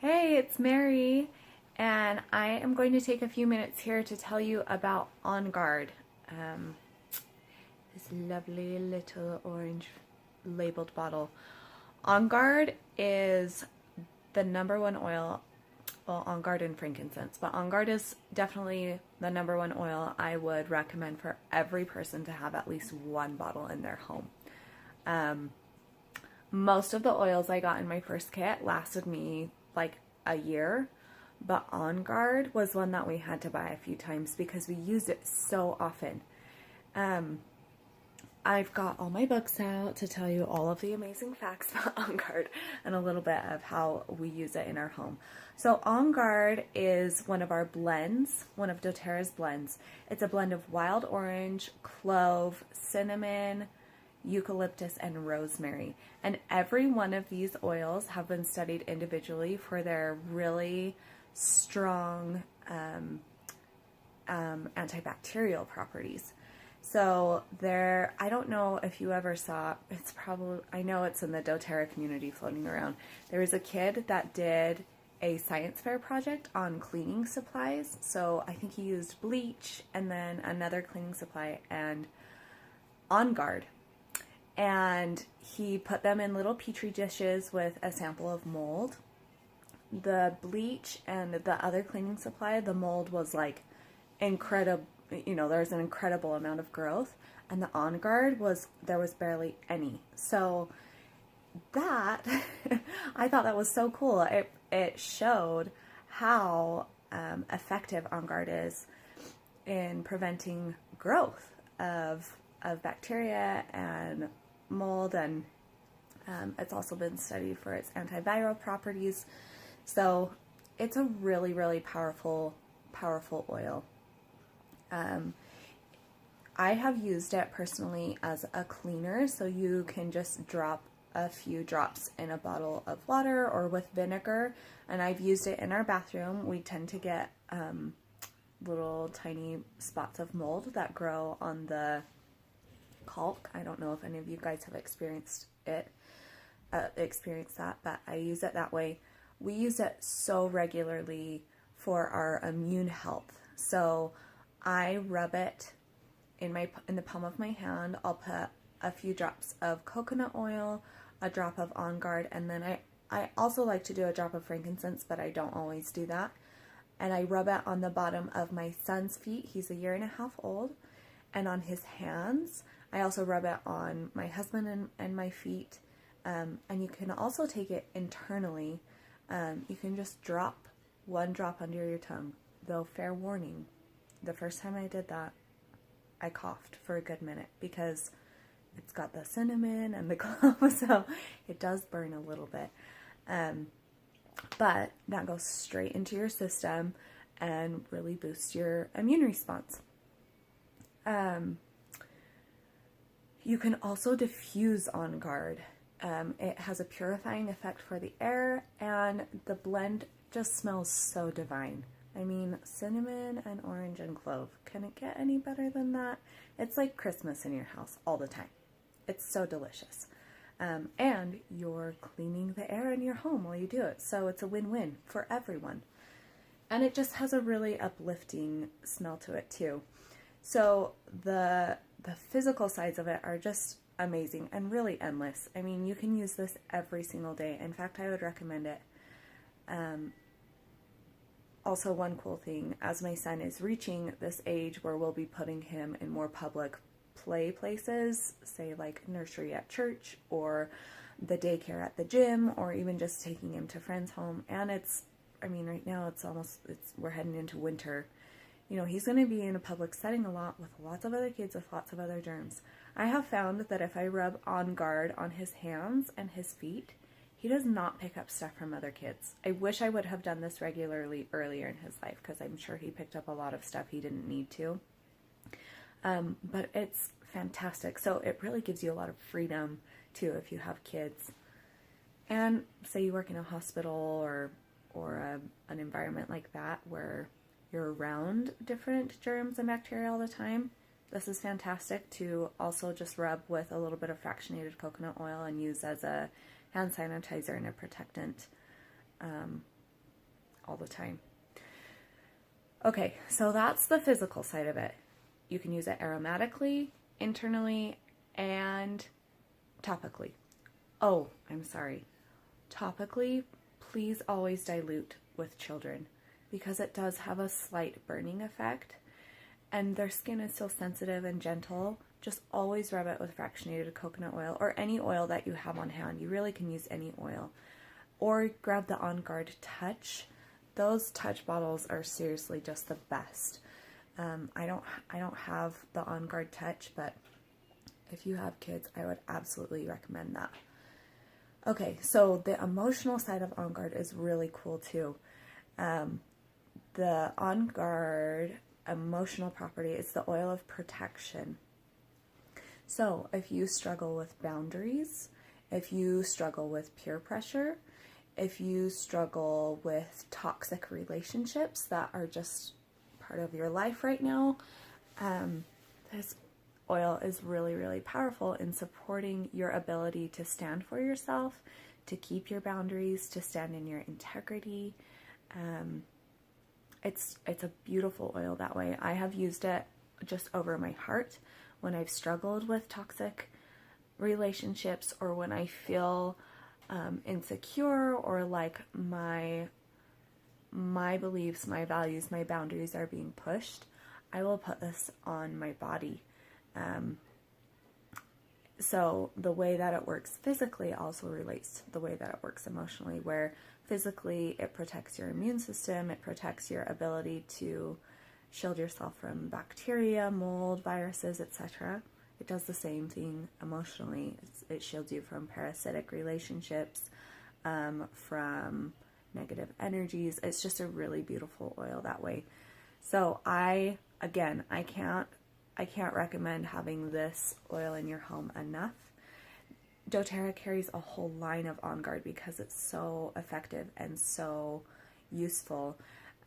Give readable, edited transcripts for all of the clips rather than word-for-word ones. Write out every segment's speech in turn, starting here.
Hey, it's Mary, and I am going to take a few minutes here to tell you about OnGuard. Um, this lovely little orange labeled bottle. OnGuard is the number one oil, well, OnGuard and frankincense, but OnGuard is definitely the number one oil I would recommend for every person to have at least one bottle in their home. Um, Most of the oils I got in my first kit lasted me like a year, but On Guard was one that we had to buy a few times because we used it so often. Um, I've got all my books out to tell you all of the amazing facts about On Guard and a little bit of how we use it in our home. So On Guard is one of our blends, one of doTERRA's blends. It's a blend of wild orange, clove, cinnamon, eucalyptus, and rosemary. And every one of these oils have been studied individually for their really strong antibacterial properties. So there, I don't know if you ever saw, it's probably, I know it's in the doTERRA community floating around. There was a kid that did a science fair project on cleaning supplies. So I think he used bleach and then another cleaning supply and On Guard. And he put them in little petri dishes with a sample of mold. The bleach and the other cleaning supply, the mold was like incredible, there's an incredible amount of growth. And the On Guard there was barely any. So that, I thought that was so cool. It showed how effective On Guard is in preventing growth of bacteria and mold, and it's also been studied for its antiviral properties. So it's a really, really powerful oil. I have used it personally as a cleaner, so you can just drop a few drops in a bottle of water or with vinegar, and I've used it in our bathroom. We tend to get little tiny spots of mold that grow on the caulk. I don't know if any of you guys have experienced that, but I use it that way. We use it so regularly for our immune health. So I rub it in the palm of my hand. I'll put a few drops of coconut oil, a drop of On Guard, and then I also like to do a drop of frankincense, but I don't always do that. And I rub it on the bottom of my son's feet. He's a year and a half old. And on his hands. I also rub it on my husband and my feet. And you can also take it internally. You can just drop one drop under your tongue. Though, fair warning, the first time I did that, I coughed for a good minute because it's got the cinnamon and the clove, so it does burn a little bit. But that goes straight into your system and really boosts your immune response. You can also diffuse On Guard. It has a purifying effect for the air, and the blend just smells so divine. I mean, cinnamon and orange and clove. Can it get any better than that? It's like Christmas in your house all the time. It's so delicious. And you're cleaning the air in your home while you do it. So it's a win-win for everyone. And it just has a really uplifting smell to it too. So the physical sides of it are just amazing and really endless. I mean, you can use this every single day. In fact, I would recommend it. Also, one cool thing, as my son is reaching this age where we'll be putting him in more public play places, say like nursery at church or the daycare at the gym, or even just taking him to friends' home. And right now we're heading into winter. He's going to be in a public setting a lot with lots of other kids with lots of other germs. I have found that if I rub On Guard on his hands and his feet, he does not pick up stuff from other kids. I wish I would have done this regularly earlier in his life because I'm sure he picked up a lot of stuff he didn't need to. But it's fantastic. So it really gives you a lot of freedom too if you have kids. And say you work in a hospital or an environment like that where you're around different germs and bacteria all the time. This is fantastic to also just rub with a little bit of fractionated coconut oil and use as a hand sanitizer and a protectant all the time. Okay, so that's the physical side of it. You can use it aromatically, internally, and topically. Oh, I'm sorry. Topically, please always dilute with children because it does have a slight burning effect and their skin is so sensitive and gentle. Just always rub it with fractionated coconut oil or any oil that you have on hand. You really can use any oil. Or grab the OnGuard Touch. Those touch bottles are seriously just the best. I don't have the OnGuard Touch, but if you have kids, I would absolutely recommend that. Okay, so the emotional side of OnGuard is really cool too. The OnGuard emotional property is the oil of protection. So if you struggle with boundaries, if you struggle with peer pressure, if you struggle with toxic relationships that are just part of your life right now, this oil is really, really powerful in supporting your ability to stand for yourself, to keep your boundaries, to stand in your integrity. It's a beautiful oil that way. I have used it just over my heart when I've struggled with toxic relationships or when I feel insecure or like my beliefs, my values, my boundaries are being pushed. I will put this on my body. So the way that it works physically also relates to the way that it works emotionally, where physically it protects your immune system, it protects your ability to shield yourself from bacteria, mold, viruses, etc. It does the same thing emotionally. It shields you from parasitic relationships, from negative energies. It's just a really beautiful oil that way. So I can't recommend having this oil in your home enough. doTERRA carries a whole line of OnGuard because it's so effective and so useful.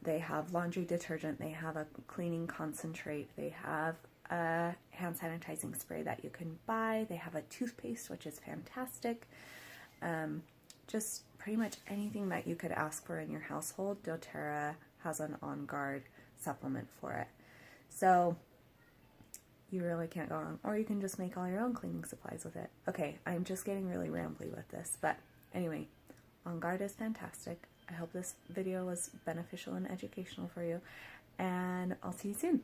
They have laundry detergent, they have a cleaning concentrate, they have a hand sanitizing spray that you can buy, they have a toothpaste, which is fantastic. Just pretty much anything that you could ask for in your household, doTERRA has an OnGuard supplement for it. So you really can't go wrong. Or you can just make all your own cleaning supplies with it. Okay, I'm just getting really rambly with this, but anyway, OnGuard is fantastic. I hope this video was beneficial and educational for you, and I'll see you soon.